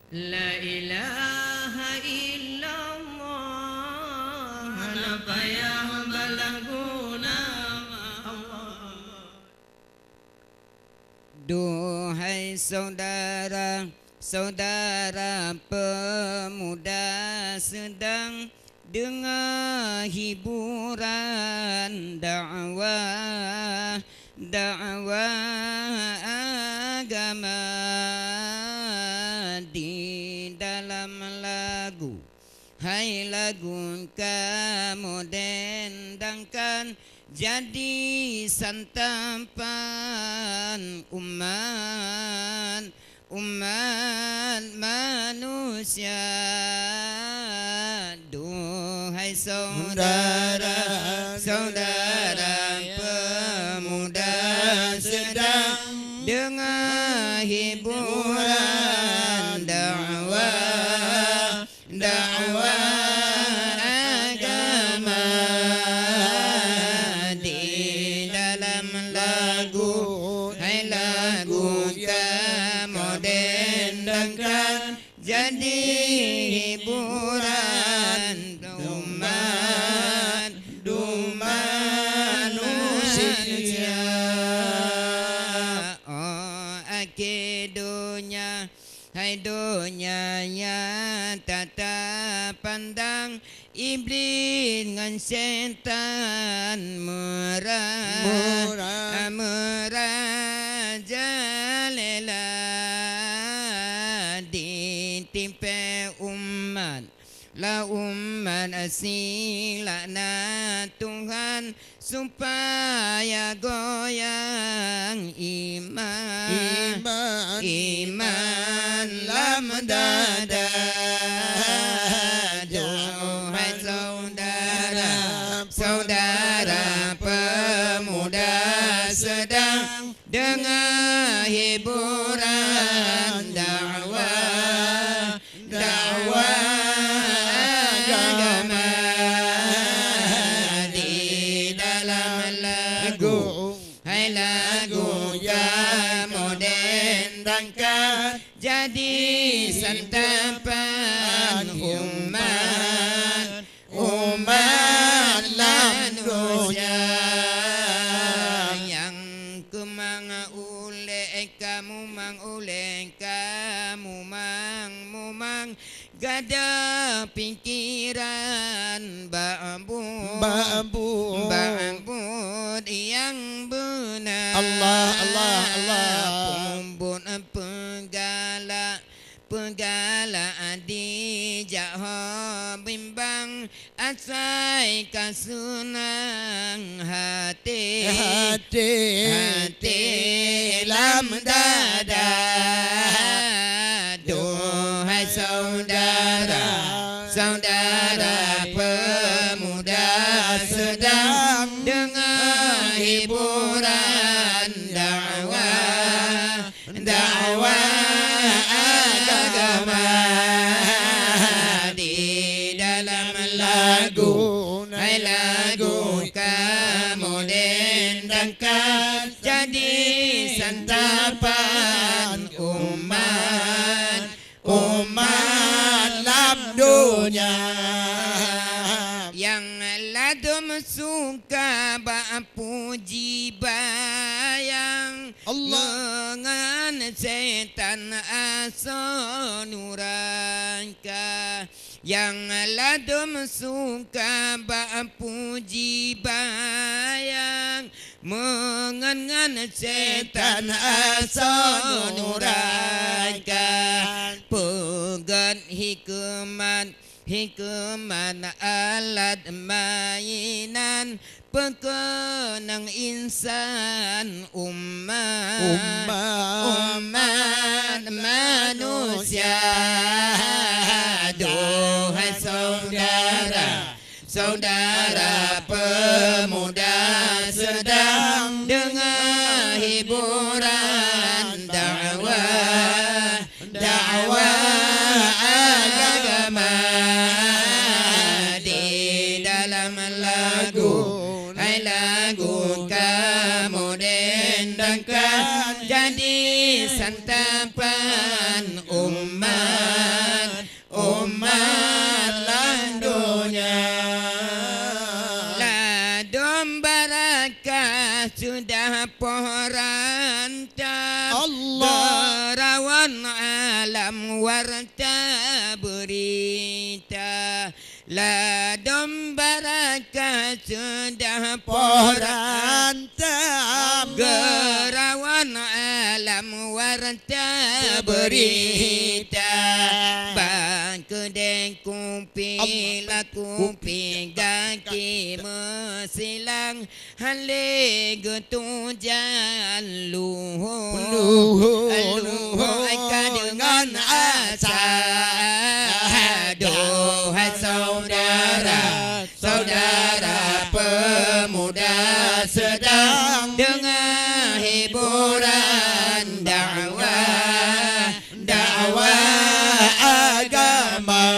La ilaha illallah, napa yang balaguna Allah. Duhai saudara pemuda sedang dengar hiburan dakwah agama di dalam lagu. Hai lagu kamu dendangkan jadi santapan umat manusia. Duhai saudara pemuda sedang dengar hiburan dakwah agama di dalam lagu. Hai lagu kamu dendangkan jadi hiburan umat manusia. Oh akhir dunia, hai dunia yang tata pandang iblis dengan setan merajalela ditimpa umat. La umat silakna Tuhan supaya goyang iman lam dada. Duhai saudara pemuda sedang dengar hiburan dakwah agama di dalam lagu. Hai lagu kamu dendangkan jadi santapan umat manusia. Yang kemang ulek kamu mang gada pikiran bambut yang benar. Allah pumbun pegala adijak bimbang asai kasunang hati lam dada. Duhai saudara pemuda sedang dengar hiburan dakwah agama di dalam lagu. Hai lagu kamu dendangkan jadi santapan umat lam dunia. Yang ladum suka puji bayang lengan setan asonuranka. Yang ladum suka puji bayang mengan setan asonuranka. Pegat hikmat alat mainan pekenang insan umat manusia. Duhai saudara pemuda sedang dengar hiburan dakwah agama di dalam lagu. Hai lagu kamu dendangkan jadi santapan umat pohrantam Allah. Gerawan alam warta berita Ladom barakah sudah Pohrantam Gerawan alam warta berita Bangkedeng kumpi laku pingaki mesilang Hale getu jaluh Aluh eka dengan asa Dohai saudara pemuda sedang dengar hiburan dakwah agama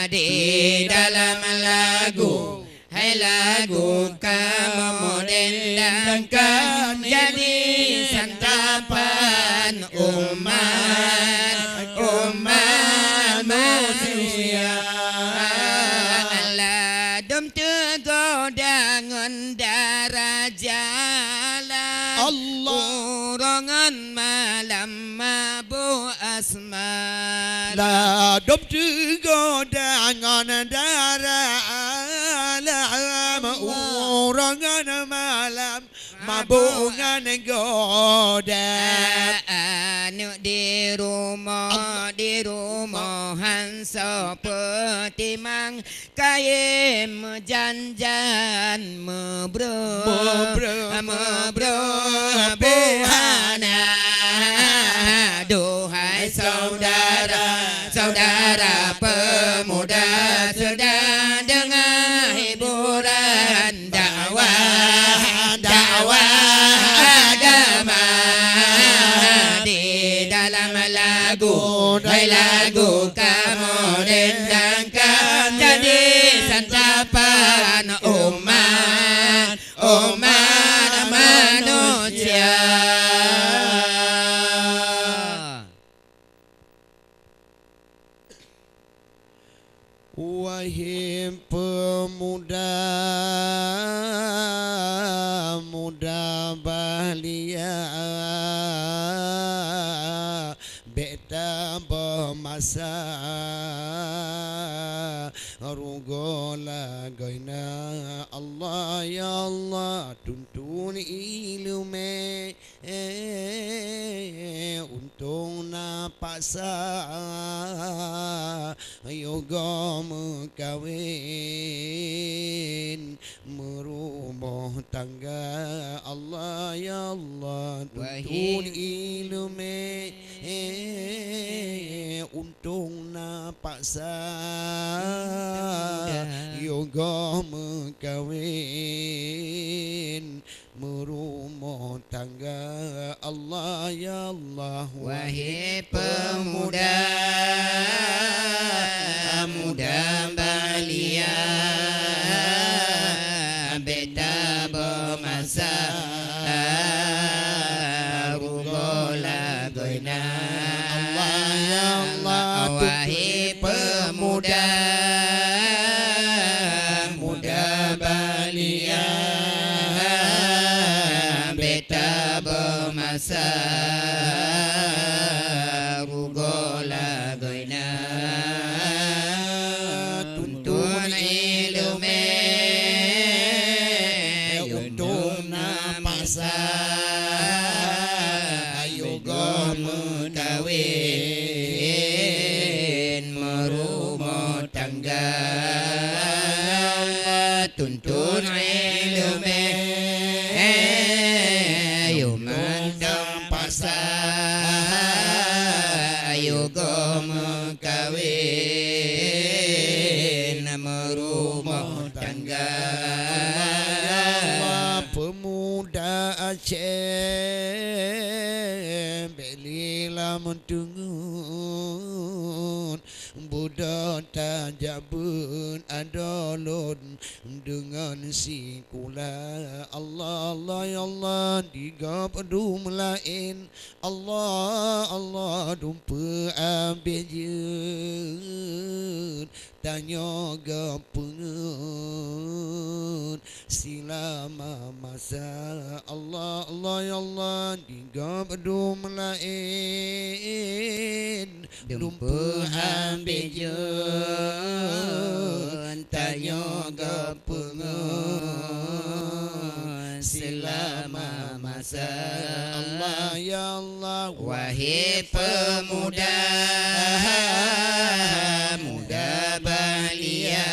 di dalam lagu lagu kamu mendendangkan jadi santapan umat manusia Ladom tegodangan darah jalan Allah. Urongan malam mabu asman Ladom tegodangan darah alam Urangan malam mabungan goda Anu di rumahan seperti mang Kayem janjan mebro buhana Duhai saudara pemuda sedang dengar hiburan dakwah agama di dalam lagu kamu dendangkan jadi santapan umat manusia Wahai pemuda muda bahagia beta bermasa rugola gaina Allah ya Allah tuntun ilmu untung napasa yoga mekawin merumah tangga Allah ya Allah tuntun ilmu untung napasa yoga mekawin merumah tangga Allah ya Allah. Wahai pemuda balia beta bermasa rugola goina Allah ya Allah. Wahai pemuda balia beta bermasa rugola goina tuntun ilmu untung napasa yoga mekawin merumah tangga tuntun ilmu mandang pasar yoga mekawin merumah tangga pemuda Aceh belilah mentunggu Buddha tajabun adolun dengan si kula Allah Allah ya Allah tiga pedum lain Allah Allah dumpa abejun tanya gapungun silama masa Allah Allah ya Allah tiga pedum lain Dumpa ambejun Tanya gapungun Selama masa Allah ya Allah Wahai pemuda Muda belia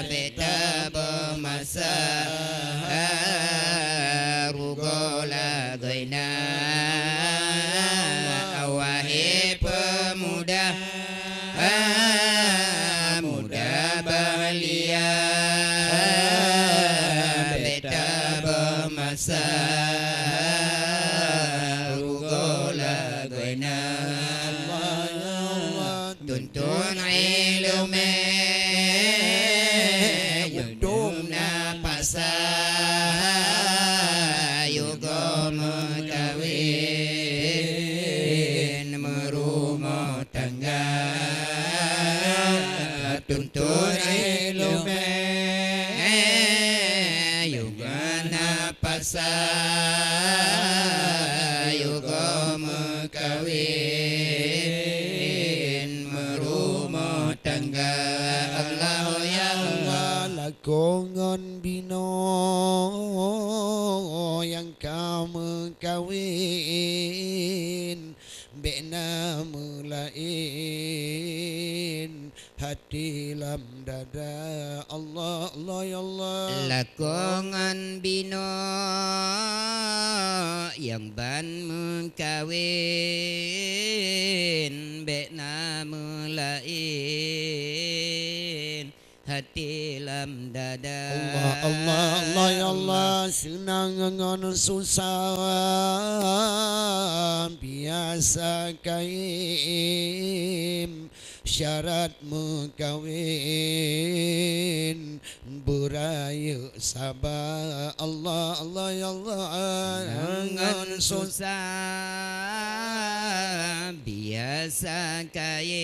Beta bermasa Rugola goina Wahai pemuda Muda belia Beta bermasa Rugola goina Tuntun ilmu Yudum napasa Yugo mekawin Merumah tangga Tuntun ilmu Yugo napasa Yugo mekawin Merumah tangga Allah ya Allah lakongan bino yang kamu kawin bena mulain hati lam dada Allah Allah ya Allah Lakongan bino yang ban mengkawin bena mulain hati lam dada Allah Allah Allah ya Allah senang ngan susah biasa kaim syarat mengkawin beraya sabar Allah Allah ya Allah Jangan susah biasa kaim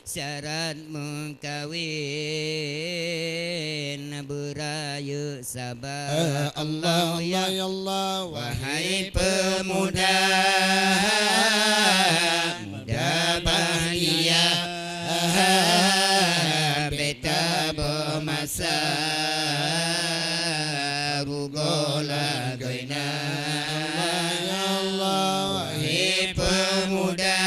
syarat mengkawin beraya sabar Allah Allah ya Allah Wahai pemuda muda bahagia beta bermasa rugola goina ya Allah Wahai pemuda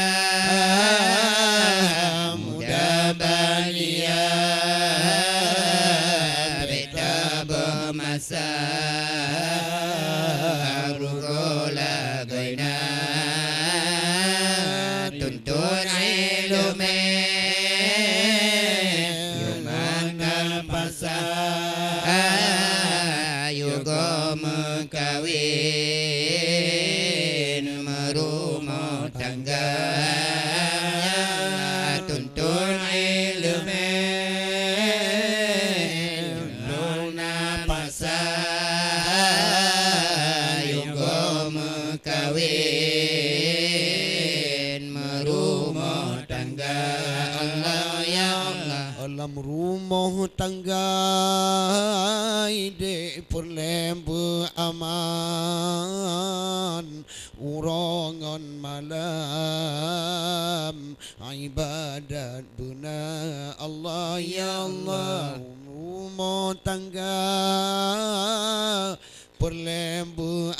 muda bahagia beta bermasa rugola goina tuntun ilmu Yumana pasa Yugo mekawin Merumah tangga Tuntun ilmu Yumana pasa Yugo mekawin Merumah tangga Allah ya Allah alam rumah tangga ide perlembu aman urangan malam ibadat buna Allah ya Allah rumah tangga perlembu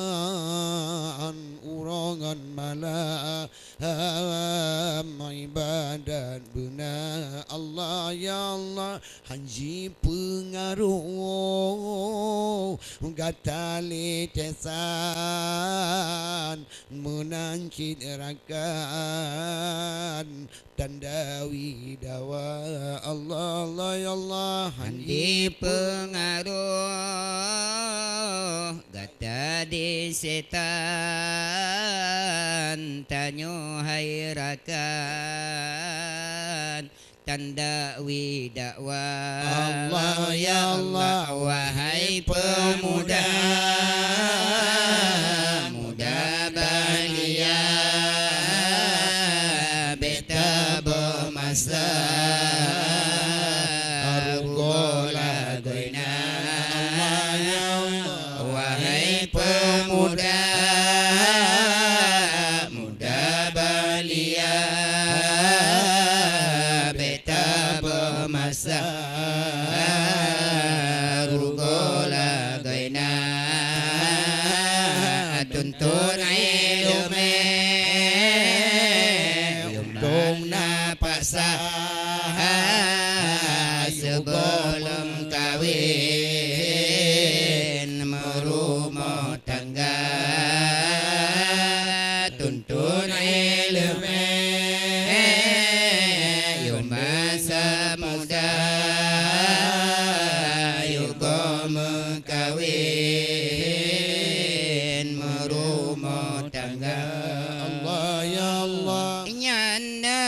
aman urangan malam ibadat buna Allah ya Allah hanji pengaruh Gatali tesan menancit rakan tandawi dawa Allah Allah ya Allah Handi pengaruh gata di setan tanyo hai rakan tanda widakwa Allah ya Allah wahai pemuda muda balia beta bermasa argola goina Allah ya Allah wahai pemuda muda balia masa rugola gaina tuntun ilmu yumdong na paksa sebelum kawin merumah tangga tuntun ilmu masa muda yugo mengkawin merumah tangga Allah ya Allah nyana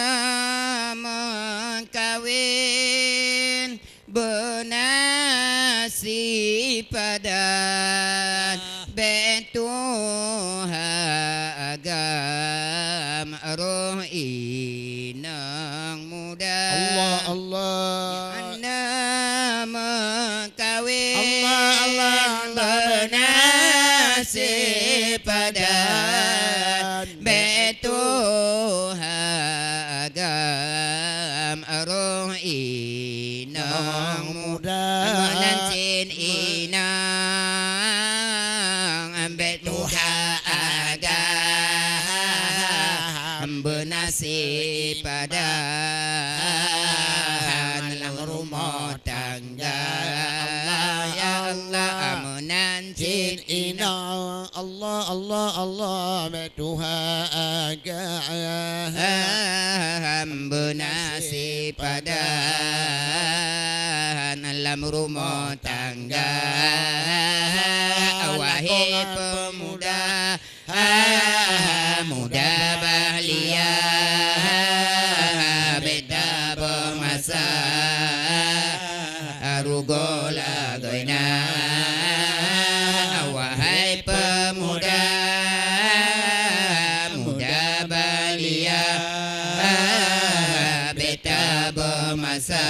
mengkawin bernasib padan betuha agam roh inang muda Allah Allah nama kawin Allah Allah bernasib padan betuha agam roh inang muda menancin inang betuha agam bernasib padan dalam rumah tangga Allah ya Allah menancin ina Allah Allah Allah Tuhan agam bernasib padan dalam rumah tangga wahai pemuda muda bahagia beta bermasa rugola goina wahai pemuda muda bahagia beta bermasa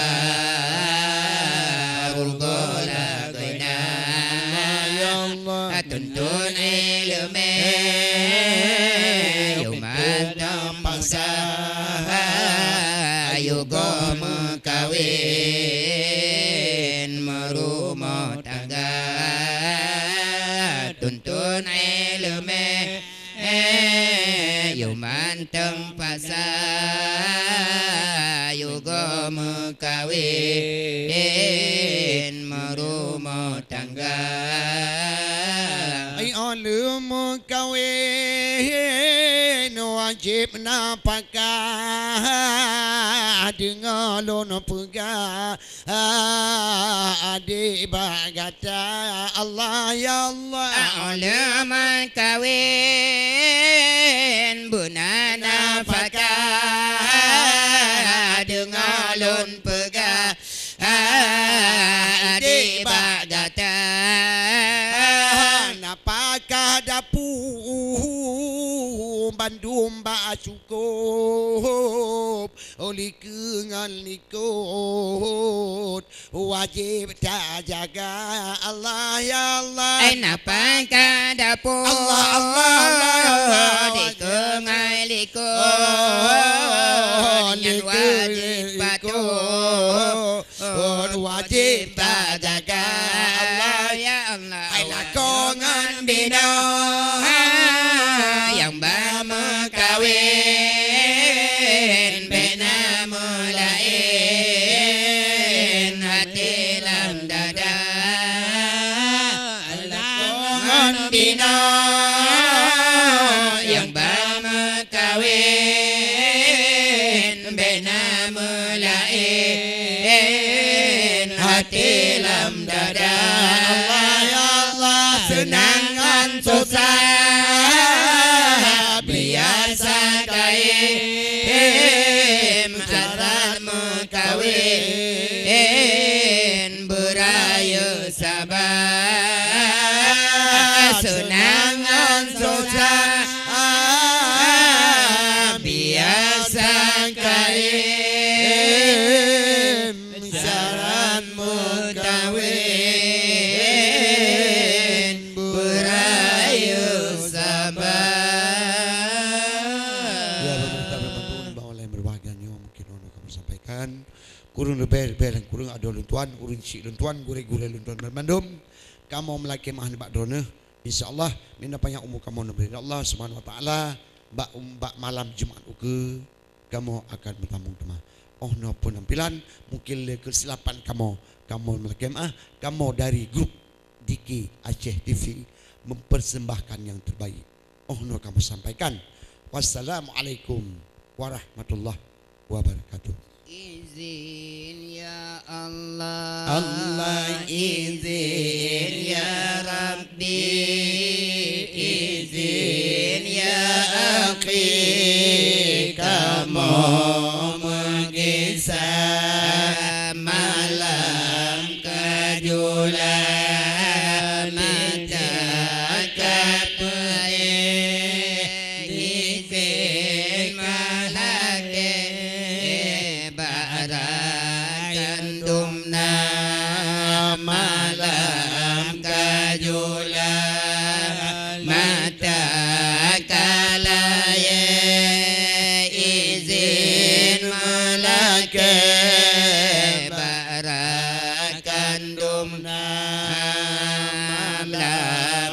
rugola goina tuntun ilmu yumat paksa yugo mengkawin merumah tangga tuntun ilmu yumanteng paksa yugo mengkawin merumah tangga ai olum kawin wajib napakah dengan lon pegah adik bagata Allah ya Allah ulama kawin buna nafkah dengan lon pegah adik bagata napakah dapur Bandung bak cukup oleh kengal ikut wajib tak jaga Allah ya Allah napakah dapur Allah Allah Allah di kengal ikut yang wajib patuh wajib tak jaga Allah ya Allah ai lakongan bina yang berkawin bina mulain hati dalam dada kurung lebih dan kurung ada luntuan urun cik luntuan gure-gure luntuan bermandum kamu melaki mah bak drone insyaallah minna panjang umur kamu nabi Allah Subhanahu wa taala bak malam Jumaat uke kamu akan bertambung tema oh no pun nampilan mungkin kesilapan kamu melaki mah kamu dari grup Diki Aceh TV mempersembahkan yang terbaik oh no kamu sampaikan wassalamualaikum warahmatullahi wabarakatuh. Izin ya Allah, Allah izin ya Rabbi, izin ya Akhi, kamu mengisah malam kejulan menjaga baik izin malake gandumna malam kajulan mata kalaya izin malake barak gandumna malam